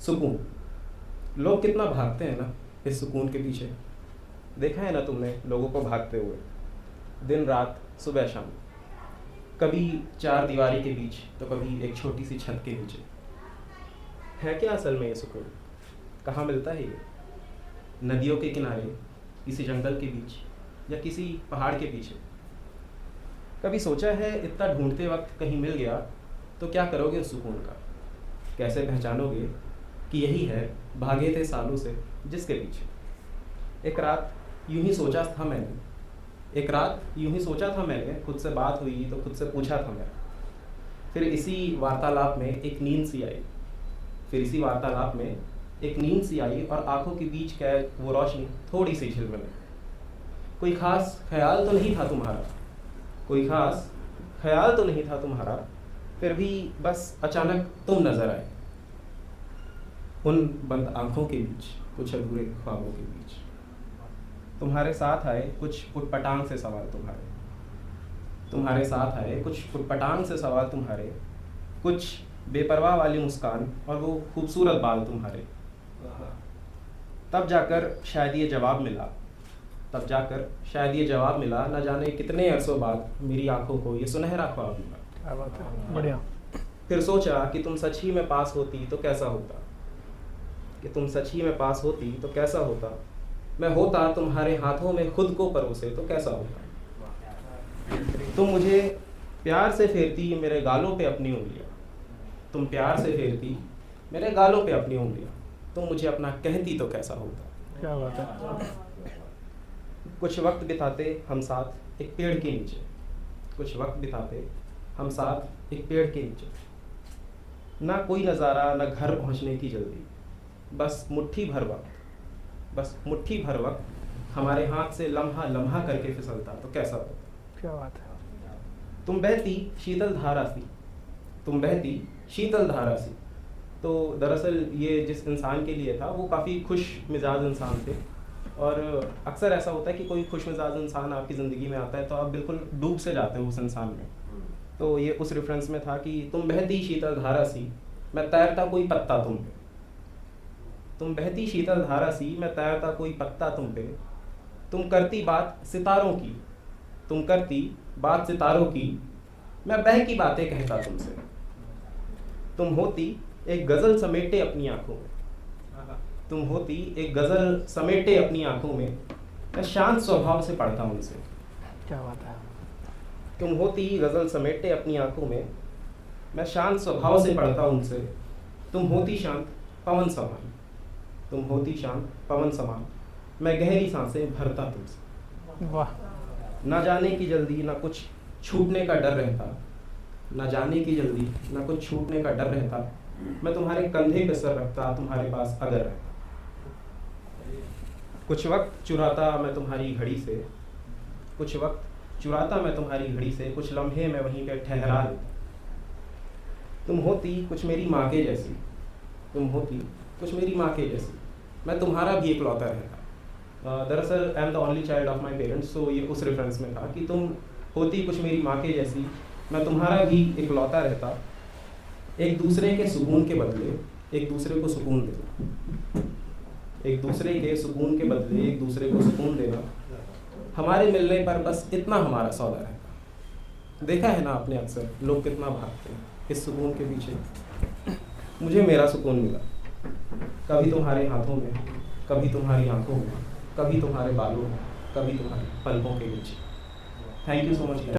सुकून। लोग कितना भागते हैं ना इस सुकून के पीछे। देखा है ना तुमने लोगों को भागते हुए, दिन रात सुबह शाम, कभी चार दीवारी के बीच तो कभी एक छोटी सी छत के नीचे। है क्या असल में ये सुकून? कहाँ मिलता है ये? नदियों के किनारे, किसी जंगल के बीच, या किसी पहाड़ के पीछे? कभी सोचा है इतना ढूंढते वक्त कहीं मिल गया तो क्या करोगे उस सुकून का? कैसे पहचानोगे कि यही है भागे थे सालों से जिसके पीछे? एक रात यूं ही सोचा था मैंने, खुद से बात हुई तो खुद से पूछा था मैंने। फिर इसी वार्तालाप में एक नींद सी आई और आंखों के बीच कैद वो रोशनी थोड़ी सी झिलमिलाई। कोई खास ख्याल तो नहीं था तुम्हारा, फिर भी बस अचानक तुम नजर आए उन बंद आंखों के बीच, कुछ अधूरे ख्वाबों के बीच। तुम्हारे साथ आए कुछ उटपटांग से सवाल तुम्हारे, कुछ बेपरवाह वाली मुस्कान और वो खूबसूरत बाल तुम्हारे। तब जाकर शायद ये जवाब मिला, न जाने कितने अरसों बाद मेरी आंखों को ये सुनहरा ख्वाब मिला। क्या बात है, बढ़िया। फिर सोचा कि तुम सच ही में पास होती तो कैसा होता, मैं होता तुम्हारे हाथों में खुद को परोसे तो कैसा होता। तुम मुझे प्यार से फेरती मेरे गालों पे अपनी उंगलियां, तुम मुझे अपना कहती तो कैसा होता। क्या बात है। कुछ वक्त बिताते हम साथ एक पेड़ के नीचे, ना कोई नज़ारा, ना घर पहुंचने की जल्दी, बस मुट्ठी भर वक्त हमारे हाथ से लम्हा करके फिसलता तो कैसा होता। क्या बात है। तुम बहती शीतल धारा सी। तो दरअसल ये जिस इंसान के लिए था वो काफ़ी खुश मिजाज इंसान थे, और अक्सर ऐसा होता है कि कोई खुश मिजाज इंसान आपकी ज़िंदगी में आता है तो आप बिल्कुल डूब से जाते हो उस इंसान में। तो ये उस रेफरेंस में था कि तुम बहती शीतल धारा सी, मैं तैरता कोई पत्ता तुम पे। तुम बहती शीतल धारा सी, मैं तैरता कोई पत्ता तुम पे। तुम करती बात सितारों की, मैं बह की बातें कहता तुमसे। तुम होती एक गज़ल समेटे अपनी आंखों में, मैं शांत स्वभाव से पढ़ता उनसे। क्या बात है। तुम होती गज़ल समेटे अपनी आंखों में, मैं शांत स्वभाव से पढ़ता उनसे। तुम होती शांत पवन समान, मैं गहरी सांसें भरता तुमसे। वाह। ना जाने की जल्दी ना कुछ छूटने का डर रहता, मैं तुम्हारे कंधे पे सर रखता, तुम्हारे पास अगर रहता। कुछ वक्त चुराता मैं तुम्हारी घड़ी से, कुछ लम्हे मैं वहीं पे ठहरा देता। तुम होती कुछ मेरी माँ के जैसी, मैं तुम्हारा भी इकलौता रहता। दरअसल I am the only child of my parents, so ये उस रेफरेंस में था कि तुम होती कुछ मेरी माँ के जैसी, मैं तुम्हारा भी इकलौता रहता। एक दूसरे के सुकून के बदले एक दूसरे को सुकून देना, हमारे मिलने पर बस इतना हमारा सौदा रहता। देखा है ना आपने अक्सर लोग कितना भागते हैं इस सुकून के पीछे। मुझे मेरा सुकून मिला, कभी तुम्हारे हाथों में, कभी तुम्हारी आंखों में, कभी तुम्हारे बालों में, कभी तुम्हारे पलकों के नीचे। Thank you so much.